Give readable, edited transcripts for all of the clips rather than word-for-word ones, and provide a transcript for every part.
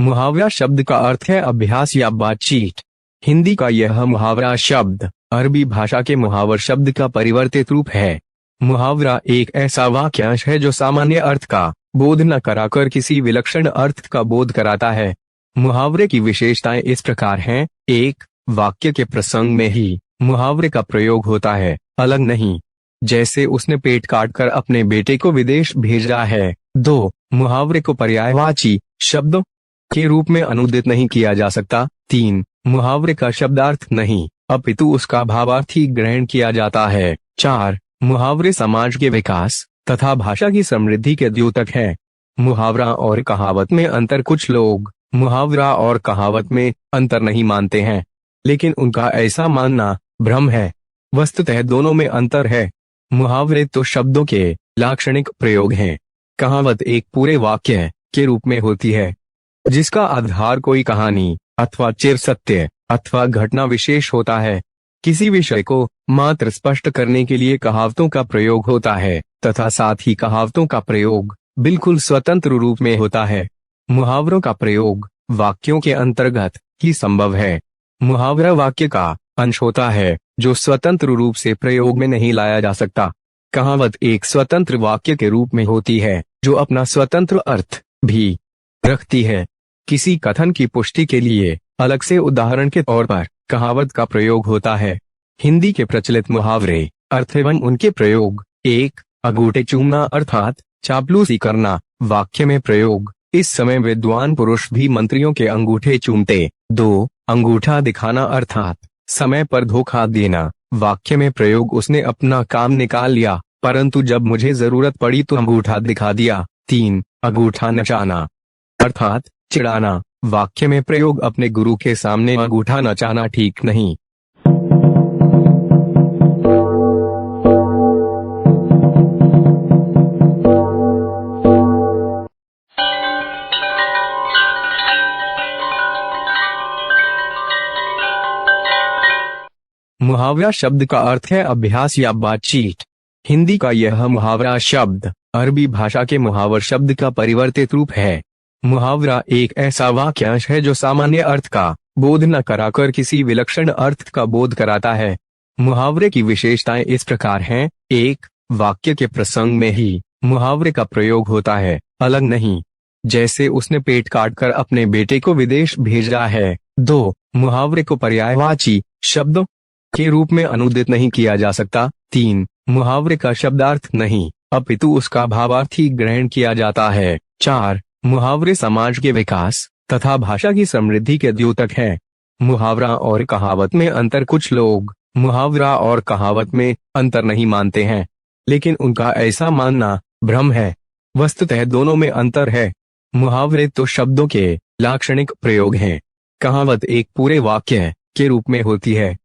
मुहावरा शब्द का अर्थ है अभ्यास या बातचीत। हिंदी का यह मुहावरा शब्द अरबी भाषा के मुहावर शब्द का परिवर्तित रूप है। मुहावरा एक ऐसा वाक्यांश है जो सामान्य अर्थ का बोध न कराकर किसी विलक्षण अर्थ का बोध कराता है। मुहावरे की विशेषताएं इस प्रकार हैं। 1. वाक्य के प्रसंग में ही मुहावरे का प्रयोग होता है, अलग नहीं। जैसे उसने पेट काटकर अपने बेटे को विदेश भेजा है। 2. मुहावरे को पर्यायवाची शब्द के रूप में अनुदित नहीं किया जा सकता। 3. मुहावरे का शब्दार्थ नहीं अपितु उसका भावार्थ ही ग्रहण किया जाता है। 4. मुहावरे समाज के विकास तथा भाषा की समृद्धि के द्योतक है। मुहावरा और कहावत में अंतर। कुछ लोग मुहावरा और कहावत में अंतर नहीं मानते हैं, लेकिन उनका ऐसा मानना भ्रम है। वस्तुतः दोनों में अंतर है। मुहावरे तो शब्दों के लाक्षणिक प्रयोग हैं। कहावत एक पूरे वाक्य के रूप में होती है, जिसका आधार कोई कहानी अथवा चिर सत्य अथवा घटना विशेष होता है। किसी विषय को मात्र स्पष्ट करने के लिए कहावतों का प्रयोग होता है तथा साथ ही कहावतों का प्रयोग बिल्कुल स्वतंत्र रूप में होता है। मुहावरों का प्रयोग वाक्यों के अंतर्गत ही संभव है। मुहावरा वाक्य का अंश होता है जो स्वतंत्र रूप से प्रयोग में नहीं लाया जा सकता। कहावत एक स्वतंत्र वाक्य के रूप में होती है जो अपना स्वतंत्र अर्थ भी रखती है। किसी कथन की पुष्टि के लिए अलग से उदाहरण के तौर पर कहावत का प्रयोग होता है। हिंदी के प्रचलित मुहावरे अर्थ एवं उनके प्रयोग। 1. अंगूठे चूमना अर्थात चापलूसी करना। वाक्य में प्रयोग। इस समय विद्वान पुरुष भी मंत्रियों के अंगूठे चूमते। 2. अंगूठा दिखाना अर्थात समय पर धोखा देना। वाक्य में प्रयोग। उसने अपना काम निकाल लिया, परंतु जब मुझे जरूरत पड़ी तो अंगूठा दिखा दिया। 3. अंगूठा नचाना अर्थात चिढ़ाना। वाक्य में प्रयोग। अपने गुरु के सामने अंगूठा नचाना ठीक नहीं। मुहावरा शब्द का अर्थ है अभ्यास या बातचीत। हिंदी का यह मुहावरा शब्द अरबी भाषा के मुहावर शब्द का परिवर्तित रूप है। मुहावरा एक ऐसा वाक्यांश है जो सामान्य अर्थ का बोध न कराकर किसी विलक्षण अर्थ का बोध कराता है। मुहावरे की विशेषताएं इस प्रकार हैं। 1. वाक्य के प्रसंग में ही मुहावरे का प्रयोग होता है, अलग नहीं। जैसे उसने पेट काटकर अपने बेटे को विदेश भेजा है। 2. मुहावरे को पर्यायवाची शब्द के रूप में अनुदित नहीं किया जा सकता। 3. मुहावरे का शब्दार्थ नहीं अपितु उसका भावार्थ ही ग्रहण किया जाता है। 4. मुहावरे समाज के विकास तथा भाषा की समृद्धि के द्योतक है। मुहावरा और कहावत में अंतर। कुछ लोग मुहावरा और कहावत में अंतर नहीं मानते हैं, लेकिन उनका ऐसा मानना भ्रम है। वस्तुतः दोनों में अंतर है। मुहावरे तो शब्दों के लाक्षणिक प्रयोग हैं। कहावत एक पूरे वाक्य के रूप में होती है,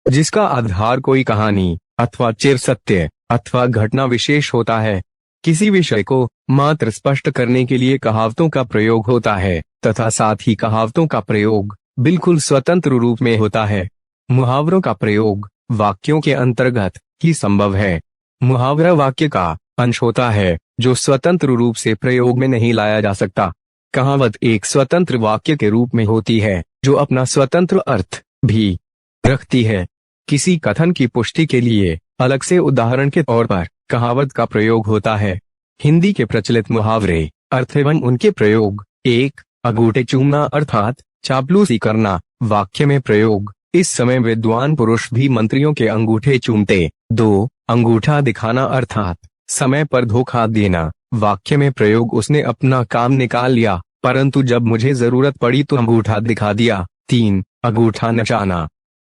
जिसका आधार कोई कहानी अथवा चिर सत्य अथवा घटना विशेष होता है। किसी विषय को मात्र स्पष्ट करने के लिए कहावतों का प्रयोग होता है तथा साथ ही कहावतों का प्रयोग बिल्कुल स्वतंत्र रूप में होता है। मुहावरों का प्रयोग वाक्यों के अंतर्गत ही संभव है। मुहावरा वाक्य का अंश होता है जो स्वतंत्र रूप से प्रयोग में नहीं लाया जा सकता। कहावत एक स्वतंत्र वाक्य के रूप में होती है जो अपना स्वतंत्र अर्थ भी रखती है। किसी कथन की पुष्टि के लिए अलग से उदाहरण के तौर पर कहावत का प्रयोग होता है। हिंदी के प्रचलित मुहावरे अर्थ एवं उनके प्रयोग। 1. अंगूठे चूमना अर्थात चापलूसी करना। वाक्य में प्रयोग। इस समय विद्वान पुरुष भी मंत्रियों के अंगूठे चूमते। 2. अंगूठा दिखाना अर्थात समय पर धोखा देना। वाक्य में प्रयोग। उसने अपना काम निकाल लिया, परंतु जब मुझे जरूरत पड़ी तो अंगूठा दिखा दिया। 3. अंगूठा नचाना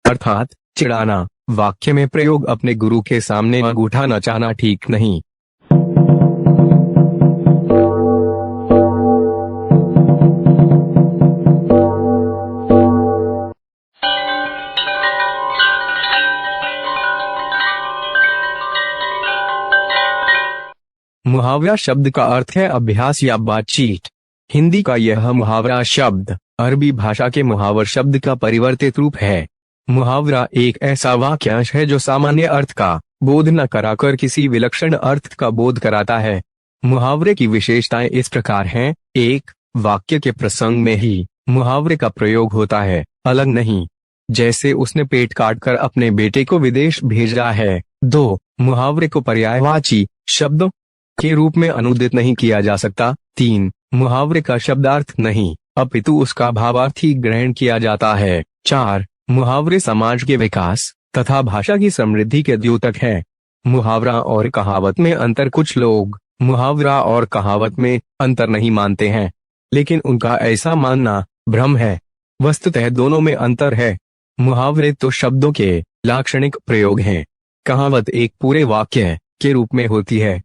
अर्थात चिढ़ाना। वाक्य में प्रयोग। अपने गुरु के सामने अंगूठा नचाना ठीक नहीं। मुहावरा शब्द का अर्थ है अभ्यास या बातचीत। हिंदी का यह मुहावरा शब्द अरबी भाषा के मुहावर शब्द का परिवर्तित रूप है। मुहावरा एक ऐसा वाक्यांश है जो सामान्य अर्थ का बोध न कराकर किसी विलक्षण अर्थ का बोध कराता है। मुहावरे की विशेषताएं इस प्रकार हैं। 1. वाक्य के प्रसंग में ही मुहावरे का प्रयोग होता है, अलग नहीं। जैसे उसने पेट काट कर अपने बेटे को विदेश भेजा है। 2. मुहावरे को पर्यायवाची शब्द के रूप में अनुदित नहीं किया जा सकता। 3. मुहावरे का शब्दार्थ नहीं, अपितु उसका भावार्थ ही ग्रहण किया जाता है। 4. मुहावरे समाज के विकास तथा भाषा की समृद्धि के द्योतक है। मुहावरा और कहावत में अंतर। कुछ लोग मुहावरा और कहावत में अंतर नहीं मानते हैं, लेकिन उनका ऐसा मानना भ्रम है। वस्तुतः दोनों में अंतर है। मुहावरे तो शब्दों के लाक्षणिक प्रयोग हैं। कहावत एक पूरे वाक्य के रूप में होती है,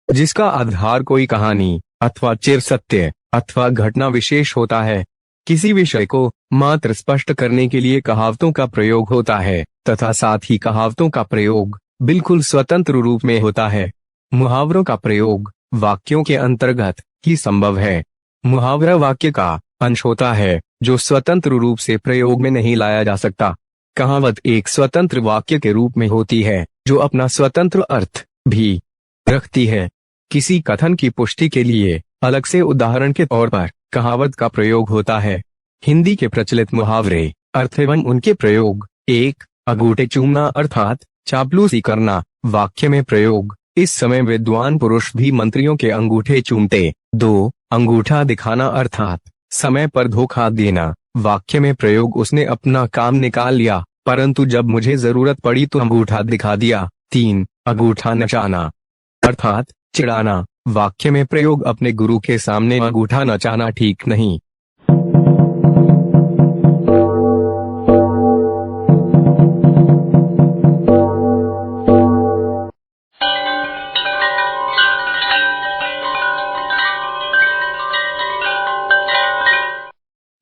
जिसका आधार कोई कहानी अथवा चिर सत्य अथवा घटना विशेष होता है। किसी विषय को मात्र स्पष्ट करने के लिए कहावतों का प्रयोग होता है, तथा साथ ही कहावतों का प्रयोग बिल्कुल स्वतंत्र रूप में होता है। मुहावरों का प्रयोग वाक्यों के अंतर्गत ही संभव है। मुहावरा वाक्य का अंश होता है, जो स्वतंत्र रूप से प्रयोग में नहीं लाया जा सकता। कहावत एक स्वतंत्र वाक्य के रूप में होती है, जो अपना स्वतंत्र अर्थ भी रखती है। किसी कथन की पुष्टि के लिए अलग से उदाहरण के तौर पर कहावत का प्रयोग होता है। हिंदी के प्रचलित मुहावरे अर्थ एवं उनके प्रयोग। 1. अंगूठे चूमना अर्थात चापलूसी करना। वाक्य में प्रयोग। इस समय विद्वान पुरुष भी मंत्रियों के अंगूठे चूमते। 2. अंगूठा दिखाना अर्थात समय पर धोखा देना। वाक्य में प्रयोग। उसने अपना काम निकाल लिया, परंतु जब मुझे जरूरत पड़ी तो अंगूठा दिखा दिया। 3. अंगूठा नचाना अर्थात चिढ़ाना। वाक्य में प्रयोग। अपने गुरु के सामने अंगूठा नचाना ठीक नहीं।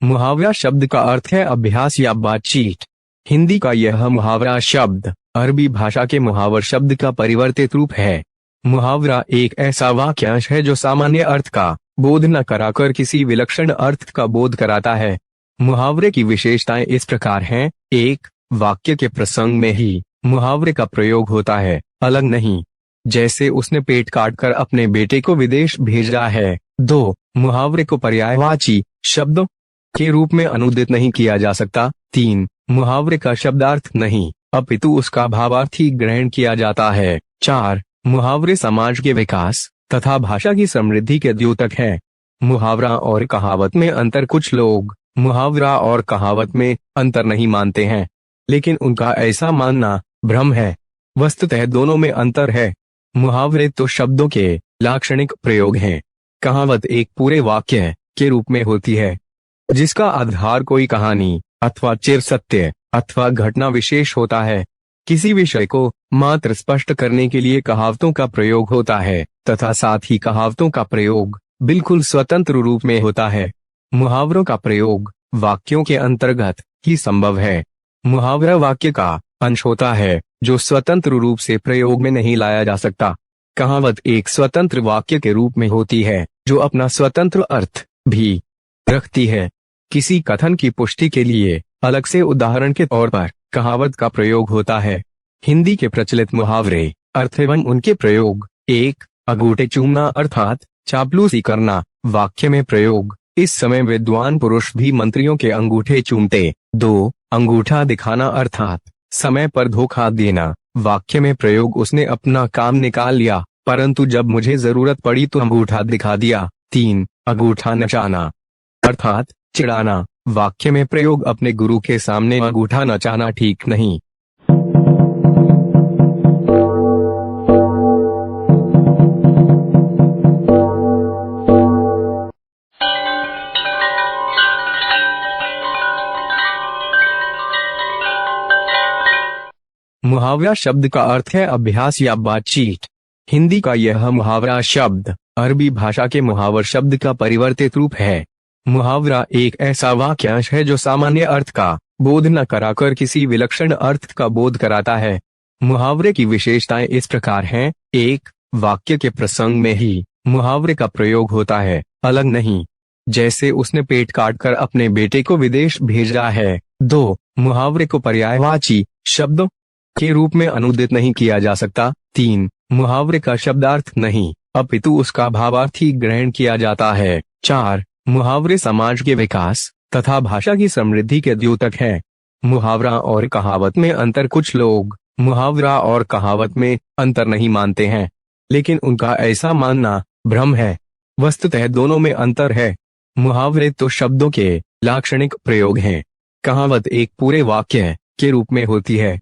मुहावरा शब्द का अर्थ है अभ्यास या बातचीत। हिंदी का यह मुहावरा शब्द अरबी भाषा के मुहावर शब्द का परिवर्तित रूप है। मुहावरा एक ऐसा वाक्यांश है जो सामान्य अर्थ का बोध न कराकर किसी विलक्षण अर्थ का बोध कराता है। मुहावरे की विशेषताएं इस प्रकार हैं। 1. वाक्य के प्रसंग में ही मुहावरे का प्रयोग होता है, अलग नहीं। जैसे उसने पेट काट कर अपने बेटे को विदेश भेजा है। 2. मुहावरे को पर्यायवाची शब्द के रूप में अनुदित नहीं किया जा सकता। 3. मुहावरे का शब्दार्थ नहीं, अपितु उसका भावार्थ ही ग्रहण किया जाता है। 4. मुहावरे समाज के विकास तथा भाषा की समृद्धि के द्योतक है। मुहावरा और कहावत में अंतर। कुछ लोग मुहावरा और कहावत में अंतर नहीं मानते हैं, लेकिन उनका ऐसा मानना भ्रम है। वस्तुतः दोनों में अंतर है। मुहावरे तो शब्दों के लाक्षणिक प्रयोग हैं। कहावत एक पूरे वाक्य के रूप में होती है, जिसका आधार कोई कहानी अथवा चिर सत्य अथवा घटना विशेष होता है। किसी विषय को मात्र स्पष्ट करने के लिए कहावतों का प्रयोग होता है, तथा साथ ही कहावतों का प्रयोग बिल्कुल स्वतंत्र रूप में होता है। मुहावरों का प्रयोग वाक्यों के अंतर्गत ही संभव है। मुहावरा वाक्य का अंश होता है, जो स्वतंत्र रूप से प्रयोग में नहीं लाया जा सकता। कहावत एक स्वतंत्र वाक्य के रूप में होती है, जो अपना स्वतंत्र अर्थ भी रखती है। किसी कथन की पुष्टि के लिए अलग से उदाहरण के तौर पर कहावत का प्रयोग होता है। हिंदी के प्रचलित मुहावरे अर्थ एवं उनके प्रयोग। 1. अंगूठे चूमना अर्थात चापलूसी करना। वाक्य में प्रयोग। इस समय विद्वान पुरुष भी मंत्रियों के अंगूठे चूमते। 2. अंगूठा दिखाना अर्थात समय पर धोखा देना। वाक्य में प्रयोग। उसने अपना काम निकाल लिया, परंतु जब मुझे जरूरत पड़ी तो अंगूठा दिखा दिया। 3. अंगूठा नचाना अर्थात चिढ़ाना। वाक्य में प्रयोग। अपने गुरु के सामने अंगूठा नचाना ठीक नहीं। मुहावरा शब्द का अर्थ है अभ्यास या बातचीत। हिंदी का यह मुहावरा शब्द अरबी भाषा के मुहावर शब्द का परिवर्तित रूप है। मुहावरा एक ऐसा वाक्यांश है जो सामान्य अर्थ का बोध न कराकर किसी विलक्षण अर्थ का बोध कराता है। मुहावरे की विशेषताएं इस प्रकार हैं। 1. वाक्य के प्रसंग में ही मुहावरे का प्रयोग होता है, अलग नहीं। जैसे उसने पेट काट कर अपने बेटे को विदेश भेजा है। 2. मुहावरे को पर्यायवाची शब्द के रूप में अनुदित नहीं किया जा सकता। 3. मुहावरे का शब्दार्थ नहीं, अपितु उसका भावार्थ ही ग्रहण किया जाता है। 4. मुहावरे समाज के विकास तथा भाषा की समृद्धि के द्योतक है। मुहावरा और कहावत में अंतर। कुछ लोग मुहावरा और कहावत में अंतर नहीं मानते हैं, लेकिन उनका ऐसा मानना भ्रम है। वस्तुतः दोनों में अंतर है। मुहावरे तो शब्दों के लाक्षणिक प्रयोग हैं। कहावत एक पूरे वाक्य के रूप में होती है,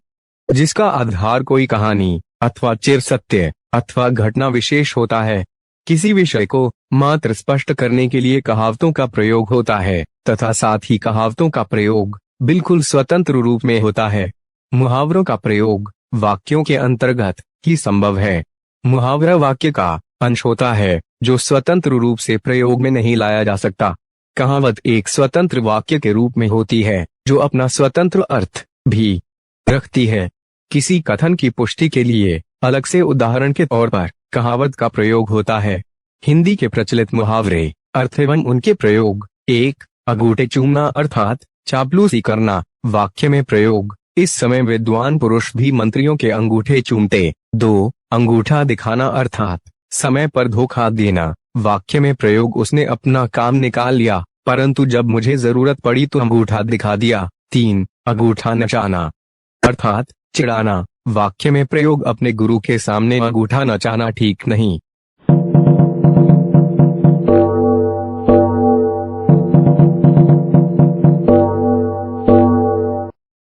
जिसका आधार कोई कहानी अथवा चिर सत्य अथवा घटना विशेष होता है। किसी विषय को मात्र स्पष्ट करने के लिए कहावतों का प्रयोग होता है, तथा साथ ही कहावतों का प्रयोग बिल्कुल स्वतंत्र रूप में होता है। मुहावरों का प्रयोग वाक्यों के अंतर्गत ही संभव है। मुहावरा वाक्य का अंश होता है जो स्वतंत्र रूप से प्रयोग में नहीं लाया जा सकता। कहावत एक स्वतंत्र वाक्य के रूप में होती है, जो अपना स्वतंत्र अर्थ भी रखती है। किसी कथन की पुष्टि के लिए अलग से उदाहरण के तौर पर कहावत का प्रयोग होता है। हिंदी के प्रचलित मुहावरे अर्थ एवं उनके प्रयोग। 1. अंगूठे चूमना अर्थात चापलूसी करना। वाक्य में प्रयोग। इस समय विद्वान पुरुष भी मंत्रियों के अंगूठे चूमते। 2. अंगूठा दिखाना अर्थात समय पर धोखा देना। वाक्य में प्रयोग। उसने अपना काम निकाल लिया, परंतु जब मुझे जरूरत पड़ी तो अंगूठा दिखा दिया। 3. अंगूठा नचाना अर्थात चिढ़ाना। वाक्य में प्रयोग। अपने गुरु के सामने अंगूठा नचाना ठीक नहीं।